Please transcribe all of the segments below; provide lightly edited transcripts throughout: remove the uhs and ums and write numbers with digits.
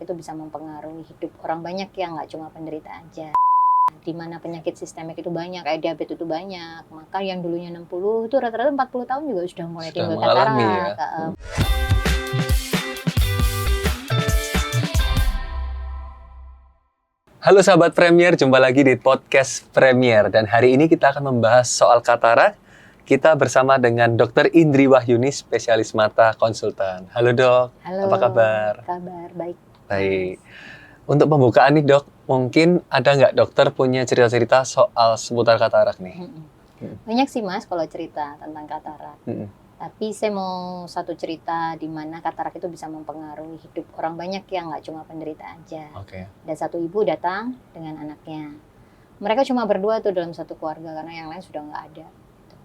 itu bisa mempengaruhi hidup orang banyak ya, nggak cuma penderita aja. Di mana penyakit sistemik itu banyak, kayak diabetes itu banyak. Maka yang dulunya 60 itu rata-rata 40 tahun juga sudah mulai Sudah timbul mengalami katarak. ya. Halo sahabat Premier, jumpa lagi di podcast Premier. Dan hari ini kita akan membahas soal katarak. Kita bersama dengan Dr. Indri Wahyuni, spesialis mata konsultan. Halo dok, Halo, apa kabar? Kabar baik. Baik. Untuk pembukaan nih dok, mungkin ada nggak dokter punya cerita-cerita soal seputar katarak nih? Banyak sih mas kalau cerita tentang katarak. Tapi saya mau satu cerita di mana katarak itu bisa mempengaruhi hidup orang banyak ya, nggak cuma penderita aja. Oke. Ada satu ibu datang dengan anaknya. Mereka cuma berdua tuh dalam satu keluarga karena yang lain sudah nggak ada.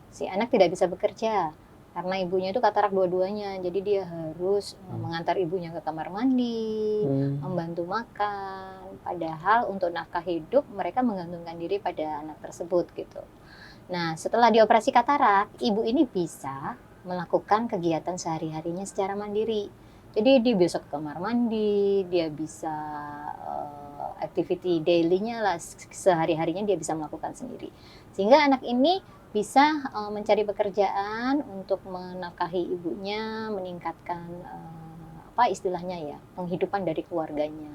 Si anak tidak bisa bekerja karena ibunya itu katarak dua-duanya. Jadi dia harus mengantar ibunya ke kamar mandi, membantu makan. Padahal untuk nafkah hidup mereka menggantungkan diri pada anak tersebut gitu. Nah setelah dioperasi katarak, ibu ini bisa melakukan kegiatan sehari-harinya secara mandiri. Jadi dia bisa ke kamar mandi, dia bisa activity daily-nya lah, sehari-harinya dia bisa melakukan sendiri. Sehingga anak ini bisa mencari pekerjaan untuk menafkahi ibunya, meningkatkan apa istilahnya ya, penghidupan dari keluarganya.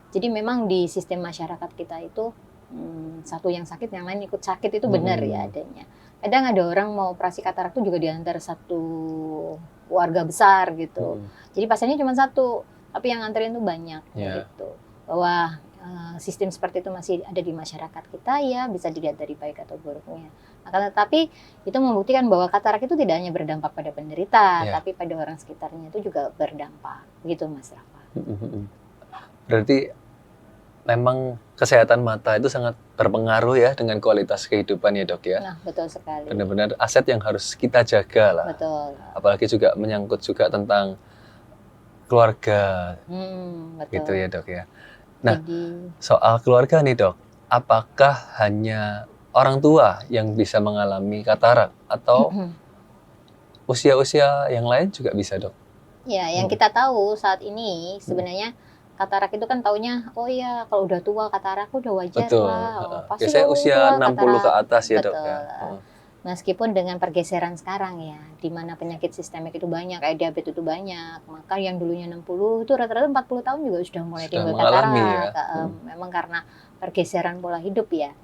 Jadi memang di sistem masyarakat kita itu satu yang sakit, yang lain ikut sakit itu benar ya adanya. Kadang ada orang mau operasi katarak itu juga di antara satu keluarga besar gitu. Jadi pasiennya cuma satu, tapi yang nganterin tuh banyak gitu. Bahwa sistem seperti itu masih ada di masyarakat kita ya, bisa dilihat dari baik atau buruknya. Akan tetapi itu membuktikan bahwa katarak itu tidak hanya berdampak pada penderita, tapi pada orang sekitarnya itu juga berdampak. Gitu Mas Rafa. Berarti memang kesehatan mata itu sangat berpengaruh ya dengan kualitas kehidupan ya dok ya. Nah betul sekali. Benar-benar aset yang harus kita jaga lah. Betul. Apalagi juga menyangkut juga tentang keluarga. Betul. Gitu ya dok ya. Nah, jadi, soal keluarga nih dok, apakah hanya orang tua yang bisa mengalami katarak atau usia-usia yang lain juga bisa dok? Ya, yang kita tahu saat ini sebenarnya katarak itu kan taunya, oh ya kalau udah tua katarak udah wajar Betul. lah. Pasti Biasanya kalau usia tua 60 ke katarak. atas ya dok Betul. ya. Meskipun dengan pergeseran sekarang ya, di mana penyakit sistemik itu banyak, kayak diabetes itu banyak, maka yang dulunya 60 itu rata-rata 40 tahun juga sudah mulai timbul katarak. Memang karena pergeseran pola hidup ya.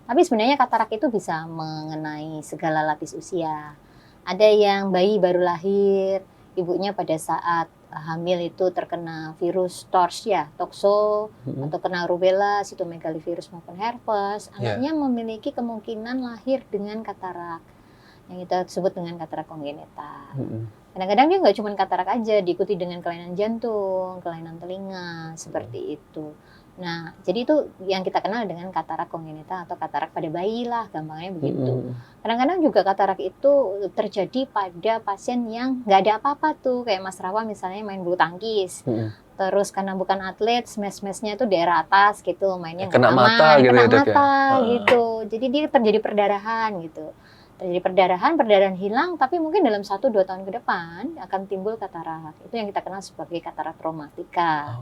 Tapi sebenarnya katarak itu bisa mengenai segala lapis usia. Ada yang bayi baru lahir, ibunya pada saat hamil itu terkena virus TORS ya, tokso, atau kena rubella, sitomegalivirus maupun herpes, anaknya memiliki kemungkinan lahir dengan katarak yang kita sebut dengan katarak kongenital. Kadang-kadang dia nggak cuma katarak aja, diikuti dengan kelainan jantung, kelainan telinga, seperti itu. Nah, jadi itu yang kita kenal dengan katarak kongenital atau katarak pada bayi lah, gampangnya begitu. Kadang-kadang juga katarak itu terjadi pada pasien yang nggak ada apa-apa tuh, kayak Mas Rawa misalnya main bulu tangkis. Terus karena bukan atlet, smash-smashnya itu daerah atas gitu, mainnya nggak aman, mata gitu kena ya, dok, mata gitu. Jadi dia terjadi perdarahan gitu. Terjadi perdarahan hilang, tapi mungkin dalam 1-2 tahun ke depan akan timbul katarak. Itu yang kita kenal sebagai katarak traumatika.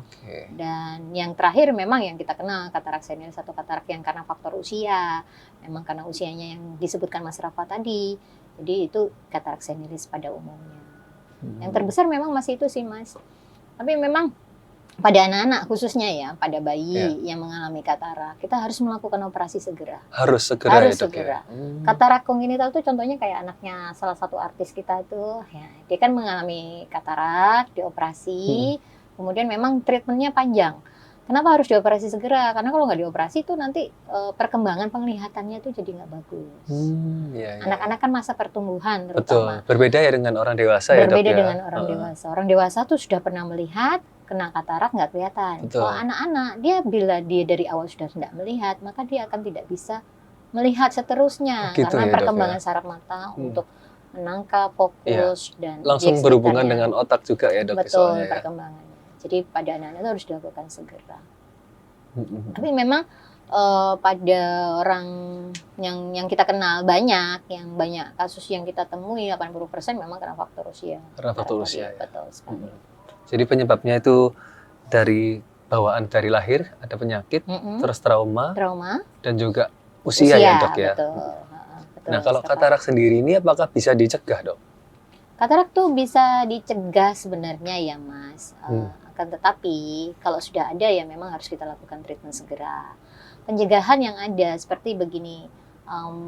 Dan yang terakhir memang yang kita kenal katarak senilis atau katarak yang karena faktor usia. Memang karena usianya yang disebutkan Mas Rafa tadi. Jadi itu katarak senilis pada umumnya. Yang terbesar memang masih itu sih Mas. Tapi memang pada anak-anak khususnya ya, pada bayi yang mengalami katarak, kita harus melakukan operasi segera. Harus segera. Ya? Katarak kongenital itu contohnya kayak anaknya salah satu artis kita itu, ya, dia kan mengalami katarak, dioperasi, kemudian memang treatmentnya panjang. Kenapa harus dioperasi segera? Karena kalau nggak dioperasi itu nanti perkembangan penglihatannya itu jadi nggak bagus. Anak-anak kan masa pertumbuhan terutama. Betul. Berbeda ya dengan orang dewasa ya dok ya? Berbeda dengan orang dewasa. Orang dewasa tuh sudah pernah melihat, kena katarak nggak kelihatan. Kalau anak-anak, bila dia dari awal sudah tidak melihat, maka dia akan tidak bisa melihat seterusnya. Karena perkembangan saraf mata untuk menangkap, fokus, dan langsung berhubungan dengan otak juga ya dok. Betul, perkembangannya. Jadi pada anak-anak itu harus dilakukan segera. Tapi memang pada orang yang kita kenal banyak kasus yang kita temui 80% memang karena faktor usia. Karena faktor usia. Betul sekali. Jadi penyebabnya itu dari bawaan dari lahir, ada penyakit, terus trauma, dan juga usia ya dok ya. Betul. Betul. Nah kalau katarak sendiri ini apakah bisa dicegah dok? Katarak tuh bisa dicegah sebenarnya ya Mas. Akan tetapi kalau sudah ada ya memang harus kita lakukan treatment segera. Pencegahan yang ada seperti begini.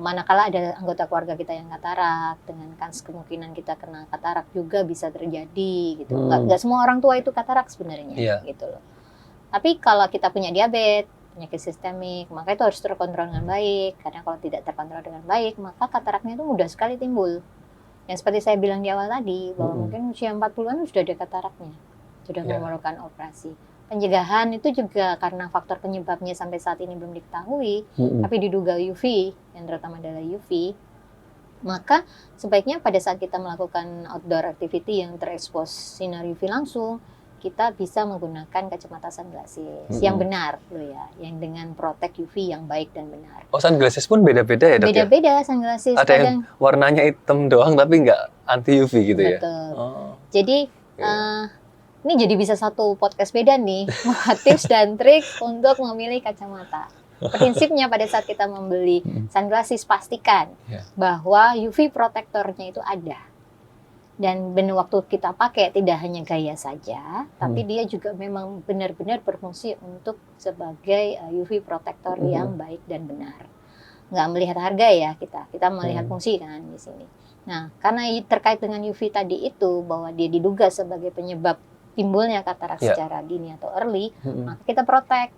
Manakala ada anggota keluarga kita yang katarak, dengan kemungkinan kita kena katarak juga bisa terjadi gitu. Nggak semua orang tua itu katarak sebenarnya gitu loh. Tapi kalau kita punya diabetes, penyakit sistemik, maka itu harus terkontrol dengan baik. Karena kalau tidak terkontrol dengan baik, maka kataraknya itu mudah sekali timbul. Yang seperti saya bilang di awal tadi, bahwa mungkin usia 40-an sudah ada kataraknya, sudah memerlukan operasi. Pencegahan itu juga karena faktor penyebabnya sampai saat ini belum diketahui, tapi diduga UV, yang terutama adalah UV, maka sebaiknya pada saat kita melakukan outdoor activity yang terekspos sinar UV langsung, kita bisa menggunakan kacamata sunglasses yang benar loh ya, yang dengan protect UV yang baik dan benar. Oh, sunglasses pun beda-beda ya dok? Beda-beda sunglasses. Ada yang warnanya hitam doang tapi nggak anti UV gitu ya? Betul. Jadi ini jadi bisa satu podcast beda nih, tips dan trik untuk memilih kacamata. Prinsipnya pada saat kita membeli sunglasses pastikan bahwa UV protektornya itu ada. Dan waktu kita pakai tidak hanya gaya saja, tapi dia juga memang benar-benar berfungsi untuk sebagai UV protektor yang baik dan benar. Nggak melihat harga ya kita melihat fungsi kan di sini. Nah, karena terkait dengan UV tadi itu, bahwa dia diduga sebagai penyebab timbulnya katarak secara dini atau early, maka kita protect.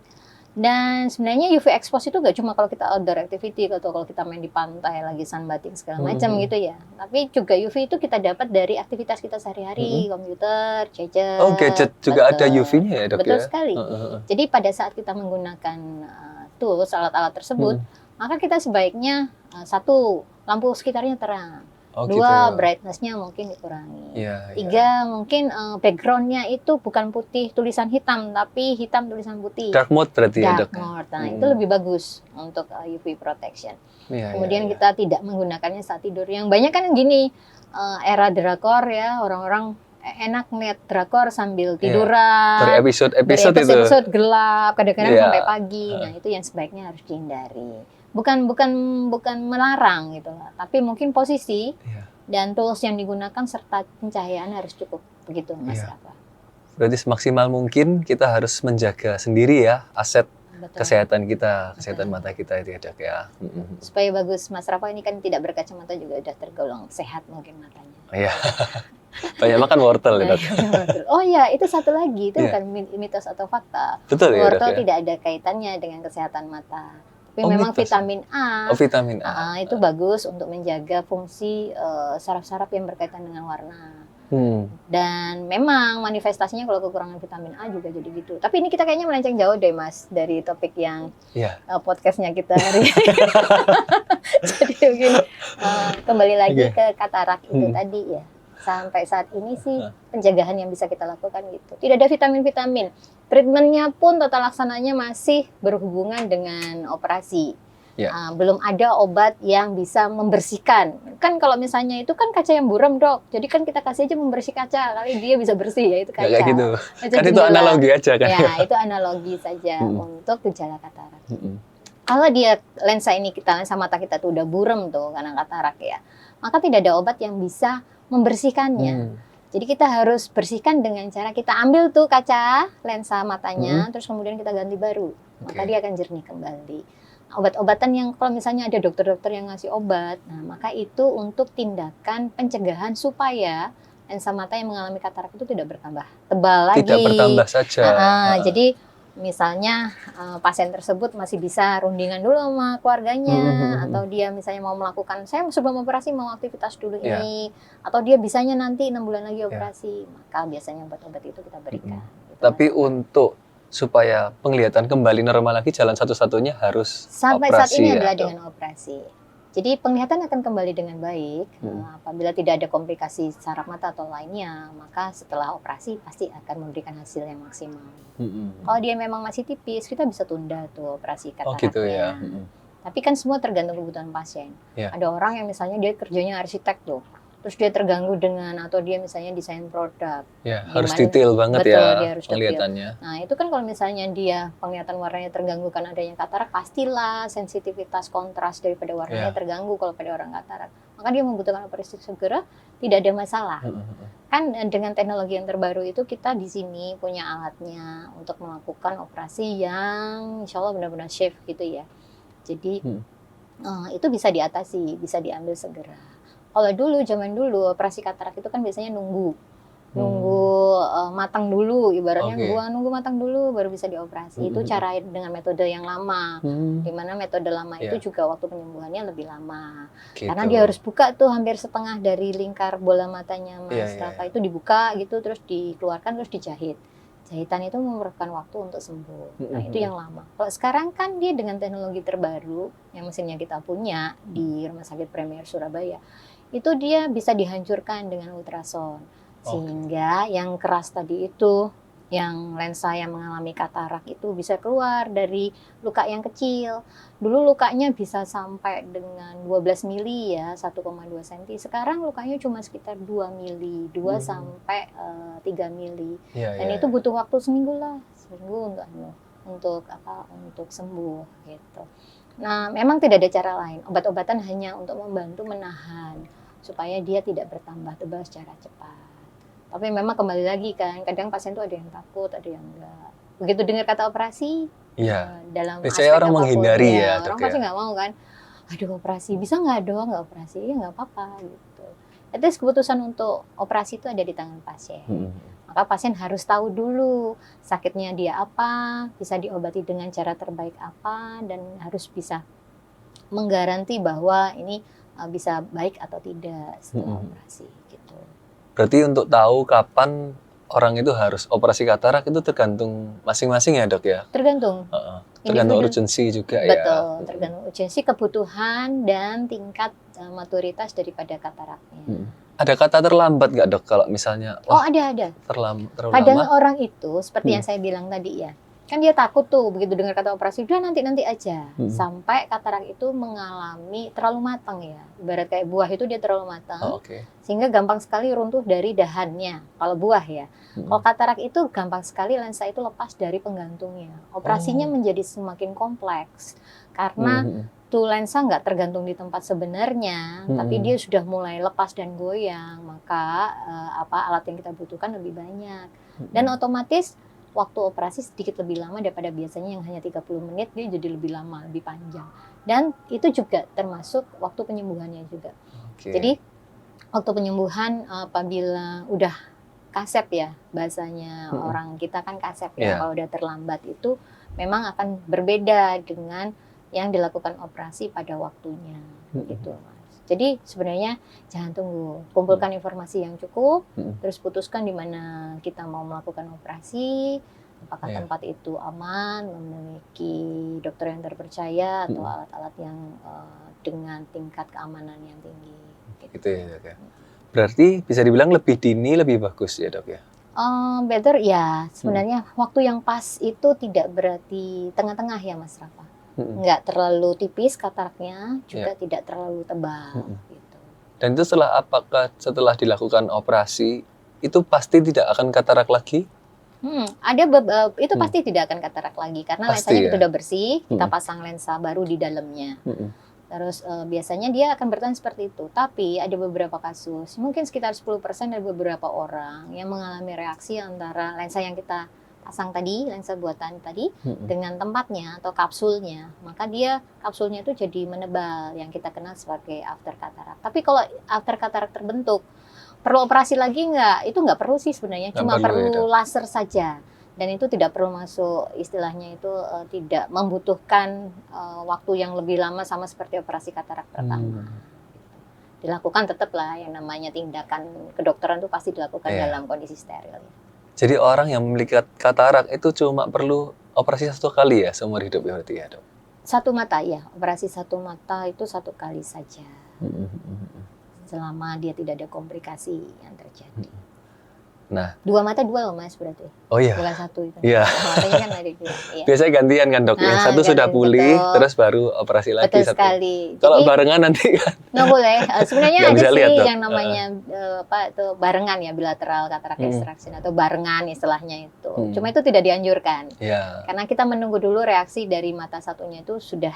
Dan sebenarnya UV expose itu gak cuma kalau kita outdoor activity atau kalau kita main di pantai lagi sunbathing segala macam gitu ya. Tapi juga UV itu kita dapat dari aktivitas kita sehari-hari, komputer, gadget. Oh, gadget juga ada UV-nya ya dok? Betul sekali. Jadi pada saat kita menggunakan tools, alat-alat tersebut, maka kita sebaiknya satu, lampu sekitarnya terang. Dua, brightness-nya mungkin dikurangi. Tiga, mungkin background-nya itu bukan putih tulisan hitam, tapi hitam tulisan putih. Dark mode berarti ya dok? Dark mode, nah itu lebih bagus untuk UV protection. Kemudian kita tidak menggunakannya saat tidur. Yang banyak kan gini, era drakor ya, orang-orang enak ngeliat drakor sambil tiduran. Episode gelap, kadang-kadang sampai pagi. Nah itu yang sebaiknya harus dihindari. Bukan melarang gitu lah, tapi mungkin posisi dan tools yang digunakan serta pencahayaan harus cukup, begitu Mas Rafa. Berarti semaksimal mungkin kita harus menjaga sendiri ya aset kesehatan kita, kesehatan mata kita itu ya dok ya. Supaya bagus Mas Rafa ini kan tidak berkacamata juga udah tergolong sehat mungkin matanya. Iya. Banyak makan wortel ya dok. Oh iya, itu satu lagi, itu bukan mitos atau fakta. Betul ya dok. Wortel tidak ada kaitannya dengan kesehatan mata. Tapi memang vitamin A, vitamin A itu bagus untuk menjaga fungsi saraf-saraf yang berkaitan dengan warna. Dan memang manifestasinya kalau kekurangan vitamin A juga jadi gitu. Tapi ini kita kayaknya melenceng jauh deh Mas dari topik yang podcastnya kita hari ini. Jadi begini, kembali lagi ke katarak itu tadi ya. Sampai saat ini sih pencegahan yang bisa kita lakukan gitu. Tidak ada vitamin-vitamin. Treatmentnya pun tata laksananya masih berhubungan dengan operasi. Belum ada obat yang bisa membersihkan. Kan kalau misalnya itu kan kaca yang buram dok. Jadi kan kita kasih aja membersih kaca. Kali dia bisa bersih ya itu kaca. Kayak gitu. Kan itu analogi aja kan. Ya itu analogi saja untuk gejala katarak. Kalau dia lensa mata kita tuh udah buram tuh karena katarak ya. Maka tidak ada obat yang bisa membersihkannya. Jadi kita harus bersihkan dengan cara kita ambil tuh kaca lensa matanya, terus kemudian kita ganti baru. Maka dia akan jernih kembali. Obat-obatan yang kalau misalnya ada dokter-dokter yang ngasih obat, nah maka itu untuk tindakan pencegahan supaya lensa mata yang mengalami katarak itu tidak bertambah tebal lagi. Tidak bertambah saja. Jadi misalnya pasien tersebut masih bisa rundingan dulu sama keluarganya, atau dia misalnya mau melakukan, saya sebelum operasi mau aktivitas dulu ini, atau dia bisanya nanti 6 bulan lagi operasi, maka biasanya obat-obat itu kita berikan. Gitu. Tapi untuk supaya penglihatan kembali normal lagi, jalan satu-satunya harus sampai operasi saat ini adalah dok? dengan operasi. Jadi penglihatan akan kembali dengan baik apabila tidak ada komplikasi saraf mata atau lainnya, maka setelah operasi pasti akan memberikan hasil yang maksimal. Kalau dia memang masih tipis, kita bisa tunda tuh operasi kataraknya. Oh gitu ya. Tapi kan semua tergantung kebutuhan pasien. Ada orang yang misalnya dia kerjanya arsitek tuh, terus dia terganggu dengan atau dia misalnya desain produk. Ya, harus detail banget betul, ya dia harus penglihatannya. Nah, itu kan kalau misalnya dia penglihatan warnanya terganggu karena adanya katarak, pastilah sensitivitas kontras daripada warnanya terganggu kalau pada orang katarak. Maka dia membutuhkan operasi segera, tidak ada masalah. Kan dengan teknologi yang terbaru itu kita di sini punya alatnya untuk melakukan operasi yang insya Allah benar-benar safe gitu ya. Jadi itu bisa diatasi, bisa diambil segera. Kalau dulu, zaman dulu, operasi katarak itu kan biasanya nunggu matang dulu, ibaratnya nunggu matang dulu baru bisa dioperasi. Itu cara dengan metode yang lama, dimana metode lama itu juga waktu penyembuhannya lebih lama. Gitu. Karena dia harus buka tuh hampir setengah dari lingkar bola matanya Mas Rafa itu dibuka gitu, terus dikeluarkan, terus dijahit. Jahitan itu memerlukan waktu untuk sembuh. Nah, itu yang lama. Kalau sekarang kan dia dengan teknologi terbaru yang mesinnya kita punya di Rumah Sakit Premier Surabaya, itu dia bisa dihancurkan dengan ultrason. Sehingga yang keras tadi itu, yang lensa yang mengalami katarak itu bisa keluar dari luka yang kecil. Dulu lukanya bisa sampai dengan 12 mili ya, 1,2 cm. Sekarang lukanya cuma sekitar 2 mili, 2 sampai 3 mili. Dan itu butuh waktu seminggu untuk sembuh gitu. Nah, memang tidak ada cara lain. Obat-obatan hanya untuk membantu menahan supaya dia tidak bertambah tebal secara cepat. Tapi memang kembali lagi kan, kadang pasien tuh ada yang takut, ada yang enggak. Begitu dengar kata operasi, dalam aspek orang apapun, menghindari orang pasti nggak mau kan. Aduh, operasi, bisa nggak dong nggak operasi? Ya nggak apa-apa gitu. Itu keputusan untuk operasi itu ada di tangan pasien. Maka pasien harus tahu dulu sakitnya dia apa, bisa diobati dengan cara terbaik apa, dan harus bisa menggaranti bahwa ini bisa baik atau tidak setelah operasi gitu. Berarti untuk tahu kapan orang itu harus operasi katarak itu tergantung masing-masing ya dok ya? Tergantung. Tergantung urgensi juga ya? Betul, tergantung urgensi, kebutuhan, dan tingkat maturitas daripada kataraknya. Ada kata terlambat nggak dok kalau misalnya? Ada. Terlalu Kadang lama? orang itu seperti yang saya bilang tadi ya, kan dia takut tuh begitu dengar kata operasi, udah nanti aja. Sampai katarak itu mengalami terlalu matang ya, ibarat kayak buah itu dia terlalu matang, sehingga gampang sekali runtuh dari dahannya kalau buah ya. Kalau katarak itu gampang sekali lensa itu lepas dari penggantungnya. Operasinya menjadi semakin kompleks karena tuh lensa nggak tergantung di tempat sebenarnya, tapi dia sudah mulai lepas dan goyang, maka alat yang kita butuhkan lebih banyak. Dan otomatis waktu operasi sedikit lebih lama daripada biasanya yang hanya 30 menit, dia jadi lebih lama, lebih panjang. Dan itu juga termasuk waktu penyembuhannya juga. Jadi waktu penyembuhan apabila udah kasep ya, bahasanya orang kita kan kasep ya, kalau udah terlambat itu memang akan berbeda dengan yang dilakukan operasi pada waktunya gitu Mas. Jadi sebenarnya jangan tunggu, kumpulkan informasi yang cukup, terus putuskan di mana kita mau melakukan operasi, apakah tempat itu aman, memiliki dokter yang terpercaya atau alat-alat yang dengan tingkat keamanan yang tinggi. Gitu ya dok ya. Berarti bisa dibilang lebih dini lebih bagus ya dok ya? Better ya, sebenarnya waktu yang pas itu tidak berarti tengah-tengah ya Mas Rafa. Nggak terlalu tipis kataraknya, juga tidak terlalu tebal gitu. Dan itu apakah setelah dilakukan operasi itu pasti tidak akan katarak lagi? Itu pasti tidak akan katarak lagi karena lensanya sudah bersih, kita pasang lensa baru di dalamnya. Terus biasanya dia akan bertahan seperti itu. Tapi ada beberapa kasus, mungkin sekitar 10% dari beberapa orang yang mengalami reaksi antara lensa yang kita pasang tadi, lensa buatan tadi, dengan tempatnya atau kapsulnya. Maka kapsulnya itu jadi menebal, yang kita kenal sebagai after katarak. Tapi kalau after katarak terbentuk, perlu operasi lagi nggak? Itu nggak perlu sih sebenarnya, cuma perlu laser saja. Dan itu tidak perlu masuk, istilahnya itu tidak membutuhkan waktu yang lebih lama sama seperti operasi katarak pertama. Dilakukan tetaplah yang namanya tindakan kedokteran itu pasti dilakukan dalam kondisi steril. Jadi orang yang memiliki katarak itu cuma perlu operasi 1 kali ya seumur hidup ya berarti ya dok? 1 mata ya, operasi 1 mata itu 1 kali saja. Selama dia tidak ada komplikasi yang terjadi. Nah, 2 mata 2 loh Mas berarti. oh iya. Bukan 1 itu. Iya. Matanya kan ada 2. Iya. Biasanya gantian kan dok, yang satu sudah gantian, pulih, betul. terus baru operasi lagi Betul satu. sekali. Kalau Jadi barengan nanti kan nggak boleh. Sebenarnya nggak ada bisa sih lihat, Dok. yang namanya itu barengan ya, bilateral cataract extraction atau barengan istilahnya itu. Cuma itu tidak dianjurkan. Iya. Karena kita menunggu dulu reaksi dari mata satunya itu sudah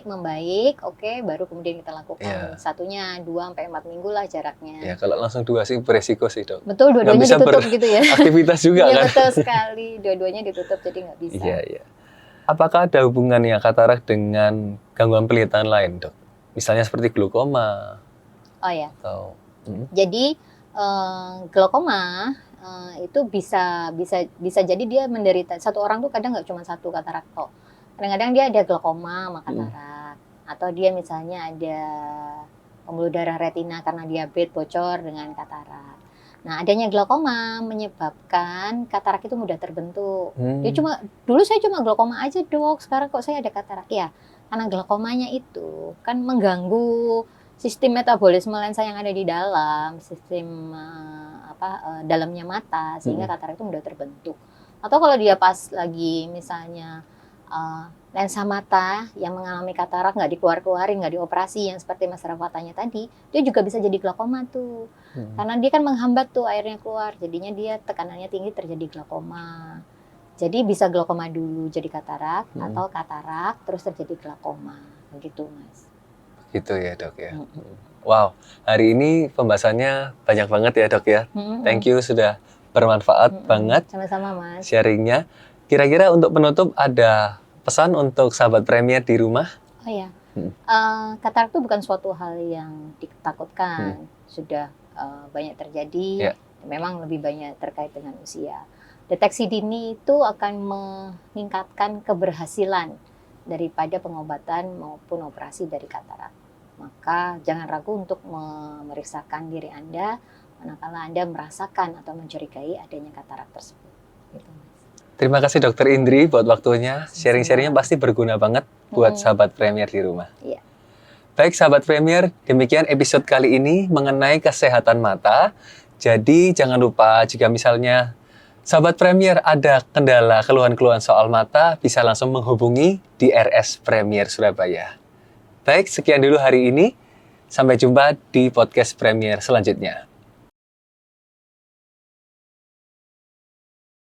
membaik, oke, baru kemudian kita lakukan. Iya. Satunya 2-4 minggu lah jaraknya. Ya, kalau langsung 2 sih beresiko sih dok. Betul, dua-duanya bisa ditutup gitu ya. Aktivitas juga Iya kan. betul sekali, dua-duanya ditutup jadi nggak bisa. Iya, iya. Apakah ada hubungannya katarak dengan gangguan penglihatan lain dok? Misalnya seperti glaukoma Oh ya, atau jadi glaukoma itu bisa jadi dia menderita. Satu orang tuh kadang nggak cuma satu katarak kok. Kadang-kadang dia ada glaukoma sama katarak, atau dia misalnya ada pembuluh darah retina karena diabetes bocor dengan katarak. Nah, adanya glaukoma menyebabkan katarak itu mudah terbentuk. Dia dulu saya cuma glaukoma aja dok, sekarang kok saya ada katarak ya. Karena glaukomanya itu kan mengganggu sistem metabolisme lensa yang ada di dalam, sistem dalamnya mata, sehingga katarak itu mudah terbentuk. Atau kalau dia pas lagi misalnya lensa mata yang mengalami katarak nggak dikeluarin, nggak dioperasi yang seperti Mas Rafa tanya tadi, dia juga bisa jadi glaukoma tuh. Karena dia kan menghambat tuh airnya keluar, jadinya dia tekanannya tinggi terjadi glaukoma. Jadi bisa glaukoma dulu jadi katarak atau katarak terus terjadi glaukoma, begitu Mas. Gitu ya dok ya. Wow, hari ini pembahasannya banyak banget ya dok ya. Thank you sudah bermanfaat banget. Sama-sama Mas. Sharingnya. Kira-kira untuk penutup ada pesan untuk sahabat Premier di rumah? Oh ya, katarak itu bukan suatu hal yang ditakutkan. Sudah banyak terjadi. Memang lebih banyak terkait dengan usia. Deteksi dini itu akan meningkatkan keberhasilan daripada pengobatan maupun operasi dari katarak. Maka jangan ragu untuk memeriksakan diri Anda manakala Anda merasakan atau mencurigai adanya katarak tersebut. Gitu. Terima kasih Dokter Indri buat waktunya. Sharing-sharingnya pasti berguna banget buat sahabat Premier di rumah. Iya. Baik sahabat Premier, demikian episode kali ini mengenai kesehatan mata. Jadi jangan lupa jika misalnya sahabat Premier ada kendala keluhan-keluhan soal mata, bisa langsung menghubungi di RS Premier Surabaya. Baik, sekian dulu hari ini. Sampai jumpa di podcast Premier selanjutnya.